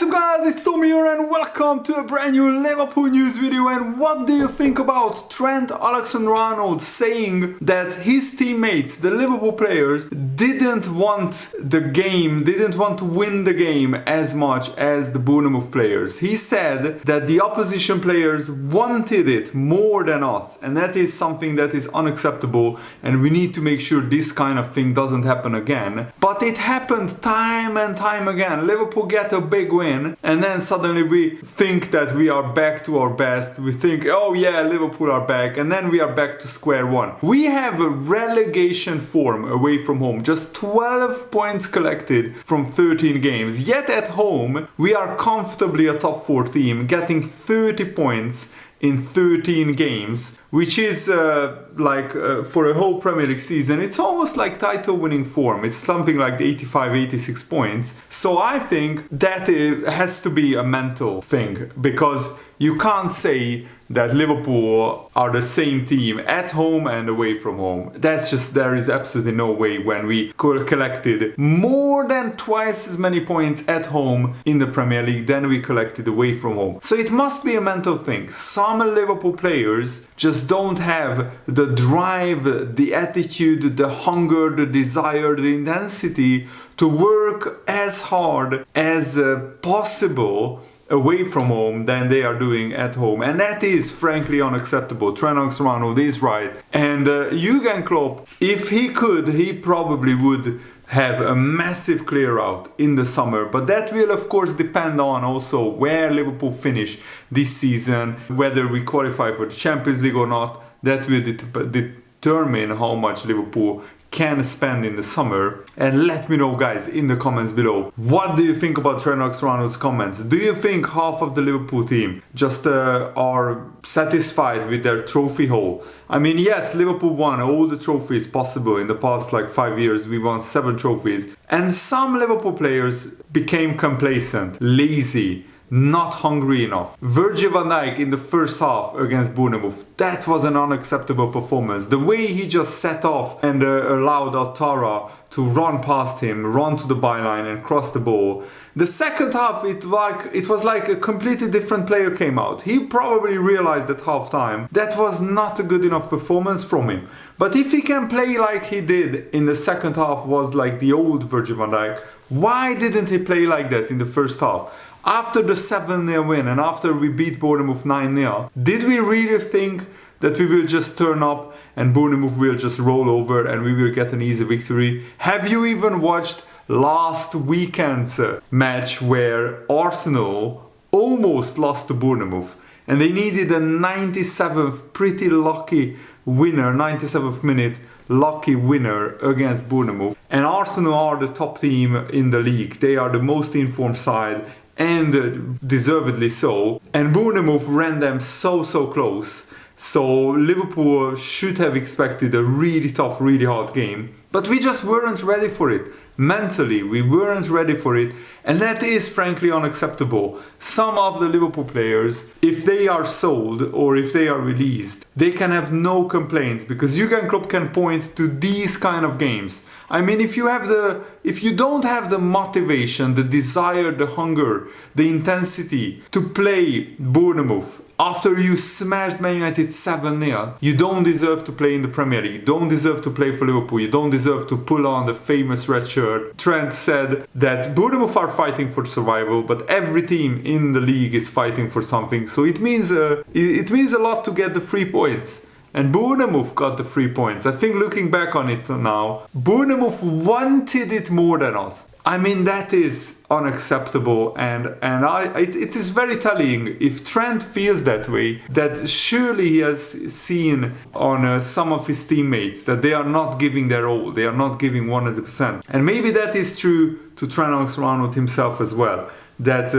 What's up guys, it's Tommy here and welcome to a brand new Liverpool news video. And what do you think about Trent Alexander-Arnold saying that his teammates, the Liverpool players, didn't want the game, didn't want to win the game as much as the Bournemouth players? He said that the opposition players wanted it more than us, and that is something that is unacceptable, and we need to make sure this kind of thing doesn't happen again. But it happened time and time again. Liverpool get a big win and then suddenly we think that we are back to our best. We think, oh yeah, Liverpool are back, and then we are back to square one. We have a relegation form away from home, just 12 points collected from 13 games, yet at home we are comfortably a top 4 team, getting 30 points in 13 games, which is for a whole Premier League season, it's almost like title winning form. It's something like 85, 86 points. So I think that it has to be a mental thing, because you can't say that Liverpool are the same team at home and away from home. That's just, there is absolutely no way when we collected more than twice as many points at home in the Premier League than we collected away from home. So it must be a mental thing. Some Liverpool players just don't have the drive, the attitude, the hunger, the desire, the intensity to work as hard as possible away from home than they are doing at home, and that is frankly unacceptable. Trent Alexander-Arnold is right, and Jurgen Klopp, if he could, he probably would have a massive clear out in the summer, but that will of course depend on also where Liverpool finish this season, whether we qualify for the Champions League or not. That will determine how much Liverpool can spend in the summer. And let me know guys in the comments below, what do you think about Trent Alexander-Arnold's comments? Do you think half of the Liverpool team just are satisfied with their trophy haul? I mean, yes, Liverpool won all the trophies possible in the past 5 years. We won 7 trophies, and some Liverpool players became complacent, lazy, not hungry enough. Virgil van Dijk in the first half against Bournemouth, that was an unacceptable performance. The way he just set off and allowed Altara to run past him, run to the byline and cross the ball. The second half, it was like a completely different player came out. He probably realized at halftime that was not a good enough performance from him. But if he can play like he did in the second half, was like the old Virgil van Dijk, why didn't he play like that in the first half? After the 7-0 win and after we beat Bournemouth 9-0, did we really think that we will just turn up and Bournemouth will just roll over and we will get an easy victory? Have you even watched last weekend's match where Arsenal almost lost to Bournemouth and they needed a 97th pretty lucky winner, 97th minute lucky winner against Bournemouth? And Arsenal are the top team in the league. They are the most informed side, and deservedly so. And Bournemouth ran them so close. So Liverpool should have expected a really tough, really hard game. But we just weren't ready for it. Mentally, we weren't ready for it. And that is frankly unacceptable. Some of the Liverpool players, if they are sold or if they are released, they can have no complaints, because Jurgen Klopp can point to these kind of games. I mean, if you don't have the motivation, the desire, the hunger, the intensity to play Bournemouth after you smashed Man United 7-0, you don't deserve to play in the Premier League. You don't deserve to play for Liverpool. You don't deserve to pull on the famous red shirt. Trent said that Bournemouth are fighting for survival, but every team in the league is fighting for something. So it means a lot to get the 3 points. And Bournemouth got the 3 points. I think looking back on it now, Bournemouth wanted it more than us. I mean, that is unacceptable, and it is very telling. If Trent feels that way, that surely he has seen on some of his teammates that they are not giving their all, they are not giving 100%. And maybe that is true to Trent Alexander-Arnold himself as well, that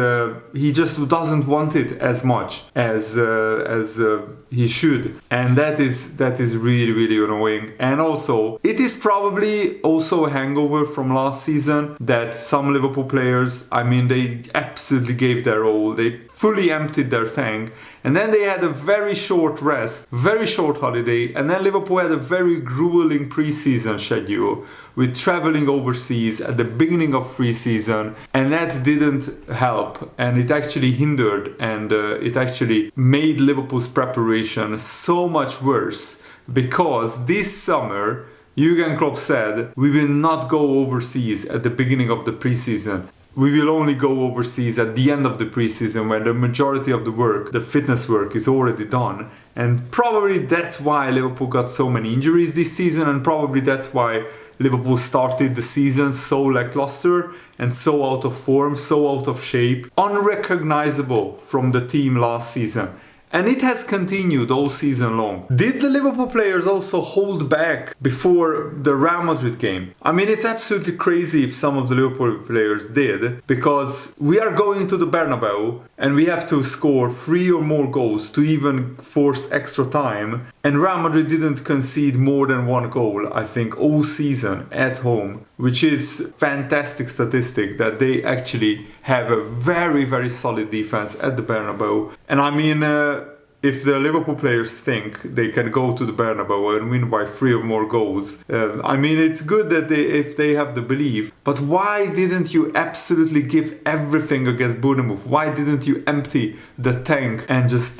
he just doesn't want it as much as he should, and that is really annoying. And also, it is probably also a hangover from last season that some Liverpool players, I mean, they absolutely gave their all, they fully emptied their tank, and then they had a very short rest, very short holiday, and then Liverpool had a very grueling pre-season schedule with traveling overseas at the beginning of pre-season, and that didn't help, and it actually hindered, and it actually made Liverpool's preparation so much worse, because this summer Jurgen Klopp said we will not go overseas at the beginning of the pre-season. We will only go overseas at the end of the preseason, when the majority of the work, the fitness work, is already done. And probably that's why Liverpool got so many injuries this season, and probably that's why Liverpool started the season so lackluster and so out of form, so out of shape, unrecognizable from the team last season. And it has continued all season long. Did the Liverpool players also hold back before the Real Madrid game? I mean, it's absolutely crazy if some of the Liverpool players did, because we are going to the Bernabeu and we have to score 3 or more goals to even force extra time. And Real Madrid didn't concede more than 1 goal, I think, all season at home, which is fantastic statistic that they actually have a very, very solid defense at the Bernabeu. And I mean, if the Liverpool players think they can go to the Bernabeu and win by 3 or more goals, I mean, it's good that if they have the belief. But why didn't you absolutely give everything against Bournemouth? Why didn't you empty the tank and just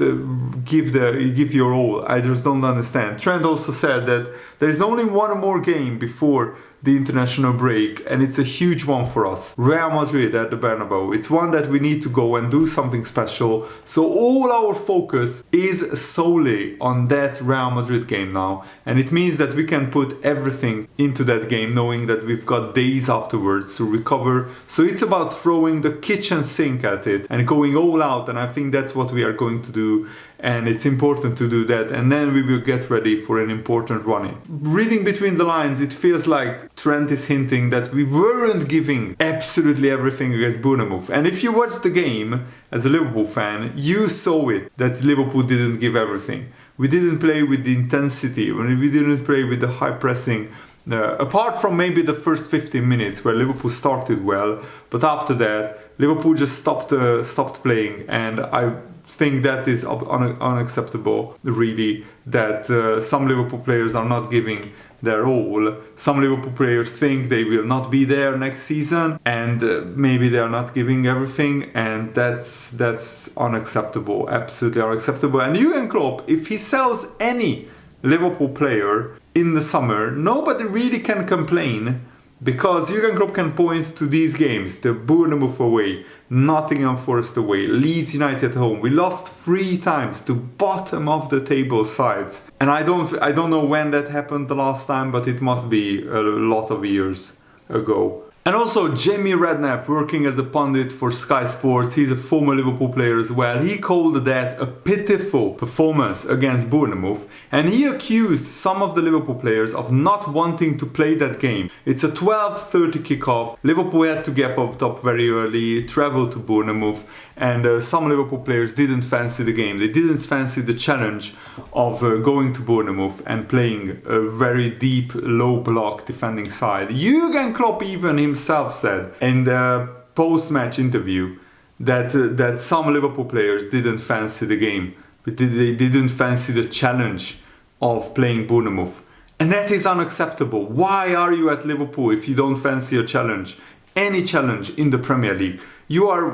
give your all? I just don't understand. Trent also said that there is only 1 more game before the international break, and it's a huge one for us. Real Madrid at the Bernabeu. It's one that we need to go and do something special. So all our focus is solely on that Real Madrid game now. And it means that we can put everything into that game, knowing that we've got days afterwards to recover. So it's about throwing the kitchen sink at it and going all out. And I think that's what we are going to do. And it's important to do that, and then we will get ready for an important run-in. Reading between the lines, it feels like Trent is hinting that we weren't giving absolutely everything against Bournemouth. And if you watched the game as a Liverpool fan, you saw it, that Liverpool didn't give everything. We didn't play with the intensity, we didn't play with the high pressing. Apart from maybe the first 15 minutes where Liverpool started well, but after that, Liverpool just stopped playing, and I think that is unacceptable, really, that some Liverpool players are not giving their all. Some Liverpool players think they will not be there next season, and maybe they are not giving everything, and that's unacceptable, absolutely unacceptable. And Jurgen Klopp, if he sells any Liverpool player in the summer, nobody really can complain, because Jurgen Klopp can point to these games: the Bournemouth away, Nottingham Forest away, Leeds United at home. We lost 3 times to bottom of the table sides, and I don't know when that happened the last time, but it must be a lot of years ago. And also Jamie Redknapp, working as a pundit for Sky Sports, he's a former Liverpool player as well. He called that a pitiful performance against Bournemouth, and he accused some of the Liverpool players of not wanting to play that game. It's a 12:30 kickoff. Liverpool had to get up very early, travel to Bournemouth, and some Liverpool players didn't fancy the game. They didn't fancy the challenge of going to Bournemouth and playing a very deep, low block defending side. Jurgen Klopp even himself said in the post-match interview that some Liverpool players didn't fancy the game. They didn't fancy the challenge of playing Bournemouth. And that is unacceptable. Why are you at Liverpool if you don't fancy a challenge? Any challenge in the Premier League. You are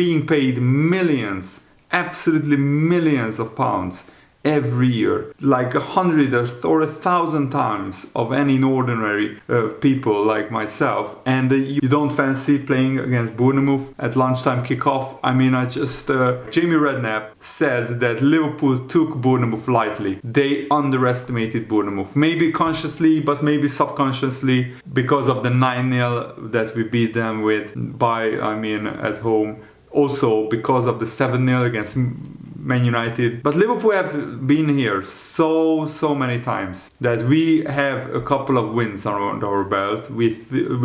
being paid millions, absolutely millions of pounds every year, like 100 or 1,000 times of any ordinary people like myself, and you don't fancy playing against Bournemouth at lunchtime kickoff. I mean, Jamie Redknapp said that Liverpool took Bournemouth lightly. They underestimated Bournemouth, maybe consciously, but maybe subconsciously, because of the 9-0 that we beat them at home. Also because of the 7-0 against Man United. But Liverpool have been here so many times that we have a couple of wins around our belt. We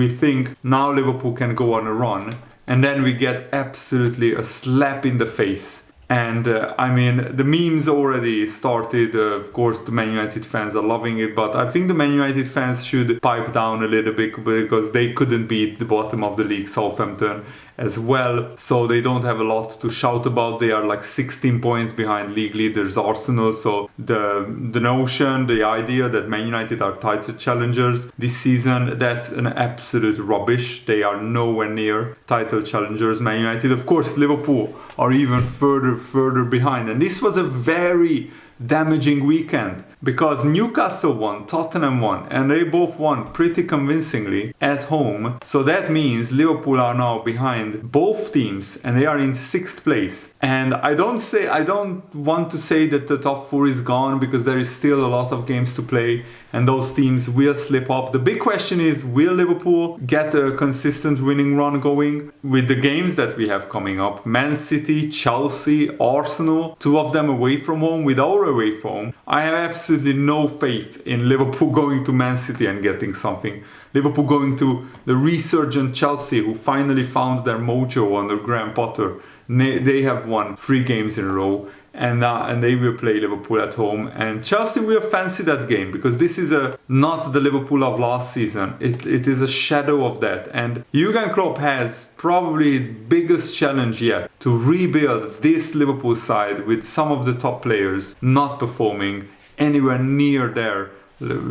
think now Liverpool can go on a run, and then we get absolutely a slap in the face. And the memes already started. Of course, the Man United fans are loving it, but I think the Man United fans should pipe down a little bit, because they couldn't beat the bottom of the league, Southampton. as well, so they don't have a lot to shout about. They are like 16 points behind league leaders Arsenal, so the notion, the idea that Man United are title challengers this season, that's an absolute rubbish. They are nowhere near title challengers, Man United. Of course, Liverpool are even further behind, and this was a very damaging weekend because Newcastle won, Tottenham won, and they both won pretty convincingly at home. So that means Liverpool are now behind both teams and they are in 6th place. And I don't want to say that the top 4 is gone, because there is still a lot of games to play and those teams will slip up. The big question is, will Liverpool get a consistent winning run going with the games that we have coming up? Man City, Chelsea, Arsenal, 2 of them away from home with our away from home. I have absolutely no faith in Liverpool going to Man City and getting something. Liverpool going to the resurgent Chelsea, who finally found their mojo under Graham Potter. They have won 3 games in a row. And they will play Liverpool at home, and Chelsea will fancy that game, because this is not the Liverpool of last season. It is a shadow of that, and Jurgen Klopp has probably his biggest challenge yet to rebuild this Liverpool side with some of the top players not performing anywhere near their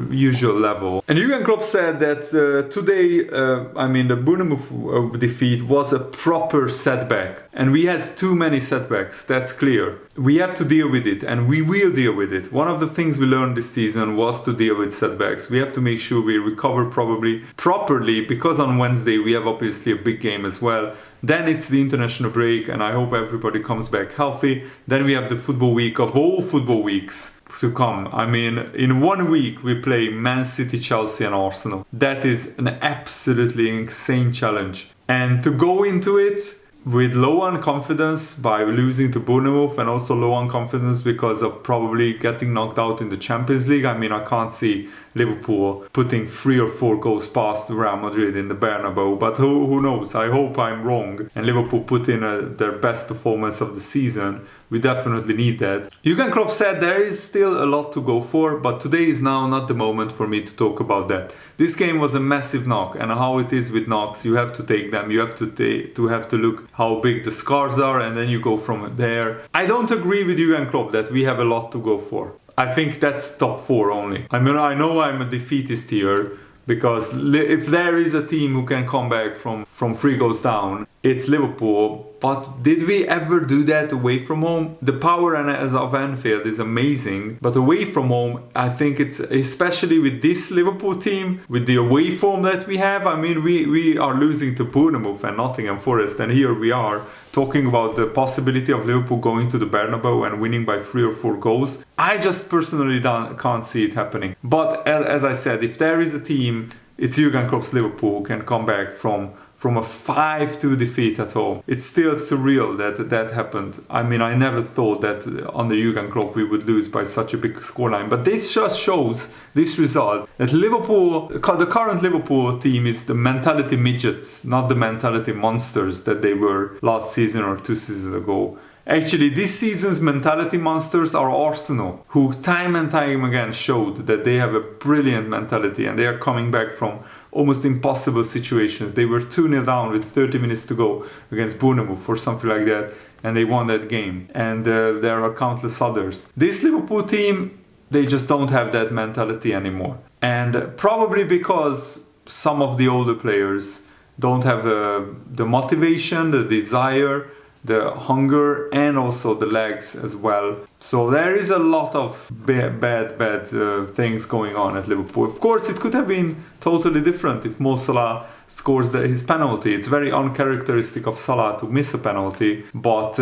usual level. And Jurgen Klopp said that today, the Bournemouth defeat was a proper setback, and we had too many setbacks, that's clear. We have to deal with it, and we will deal with it. One of the things we learned this season was to deal with setbacks. We have to make sure we recover properly, because on Wednesday we have obviously a big game as well. Then it's the international break, and I hope everybody comes back healthy. Then we have the football week of all football weeks to come. In 1 week we play Man City, Chelsea and Arsenal. That is an absolutely insane challenge. And to go into it with low on confidence by losing to Bournemouth, and also low on confidence because of probably getting knocked out in the Champions League. I can't see Liverpool putting 3 or 4 goals past Real Madrid in the Bernabeu, but who knows? I hope I'm wrong and Liverpool put in their best performance of the season. We definitely need that. Jurgen Klopp said there is still a lot to go for, but today is now not the moment for me to talk about that. This game was a massive knock, and how it is with knocks, you have to take them. You have to look how big the scars are, and then you go from there. I don't agree with Jurgen Klopp that we have a lot to go for. I think that's top 4 only. I know I'm a defeatist here, because if there is a team who can come back from 3 goals down, it's Liverpool. But did we ever do that away from home? The power of Anfield is amazing, but away from home, I think it's, especially with this Liverpool team, with the away form that we have, we are losing to Bournemouth and Nottingham Forest, and here we are talking about the possibility of Liverpool going to the Bernabeu and winning by 3 or 4 goals. I just personally can't see it happening. But as I said, if there is a team, it's Jurgen Klopp's Liverpool who can come back from a 5-2 defeat at home. It's still surreal that happened. I never thought that under Jurgen Klopp we would lose by such a big scoreline. But this just shows, this result, that Liverpool, the current Liverpool team, is the mentality midgets, not the mentality monsters that they were last season or 2 seasons ago. Actually, this season's mentality monsters are Arsenal, who time and time again showed that they have a brilliant mentality, and they are coming back from almost impossible situations. They were 2-0 down with 30 minutes to go against Bournemouth or something like that, and they won that game. And there are countless others. This Liverpool team, they just don't have that mentality anymore. And probably because some of the older players don't have the motivation, the desire, the hunger, and also the legs as well. So there is a lot of bad things going on at Liverpool. Of course, it could have been totally different if Mo Salah scores his penalty. It's very uncharacteristic of Salah to miss a penalty, but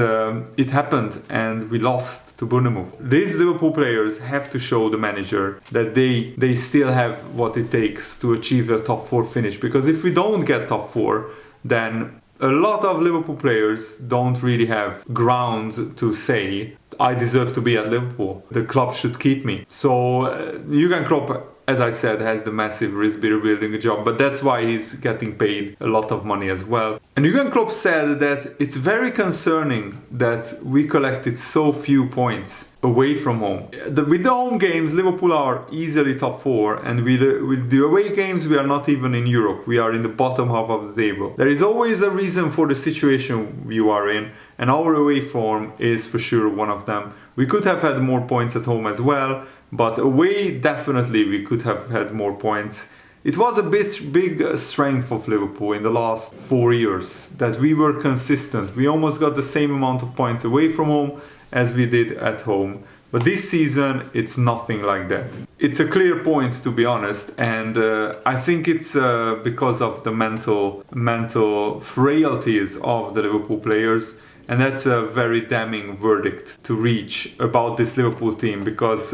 it happened and we lost to Bournemouth. These Liverpool players have to show the manager that they still have what it takes to achieve a top 4 finish, because if we don't get top 4, then a lot of Liverpool players don't really have ground to say, I deserve to be at Liverpool. The club should keep me. So Jurgen Klopp as I said, has the massive risk rebuilding job, but that's why he's getting paid a lot of money as well. And Jurgen Klopp said that it's very concerning that we collected so few points away from home. With the home games, Liverpool are easily top 4, and with the away games, we are not even in Europe. We are in the bottom half of the table. There is always a reason for the situation you are in, and our away form is for sure one of them. We could have had more points at home as well, but away, definitely we could have had more points. It was a big strength of Liverpool in the last 4 years that we were consistent. We almost got the same amount of points away from home as we did at home. But this season, it's nothing like that. It's a clear point, to be honest, and I think it's because of the mental frailties of the Liverpool players. And that's a very damning verdict to reach about this Liverpool team, because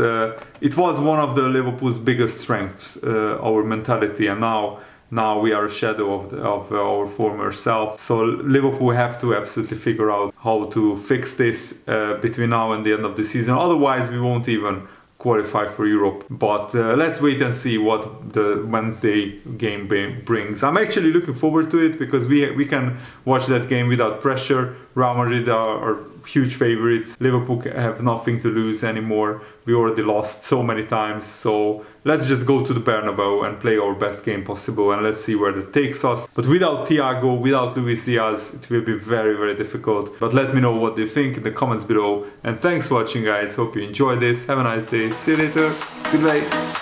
it was one of the Liverpool's biggest strengths, our mentality, and now we are a shadow of our former self. So Liverpool have to absolutely figure out how to fix this between now and the end of the season. Otherwise, we won't even qualify for Europe. But let's wait and see what the Wednesday game brings. I'm actually looking forward to it because we can watch that game without pressure. Real Madrid are huge favorites. Liverpool have nothing to lose anymore. We already lost so many times, so let's just go to the Bernabeu and play our best game possible, and let's see where that takes us. But without Thiago, without Luis Diaz, it will be very, very difficult. But let me know what you think in the comments below, and thanks for watching, guys. Hope you enjoyed this. Have a nice day. See you later. Goodbye.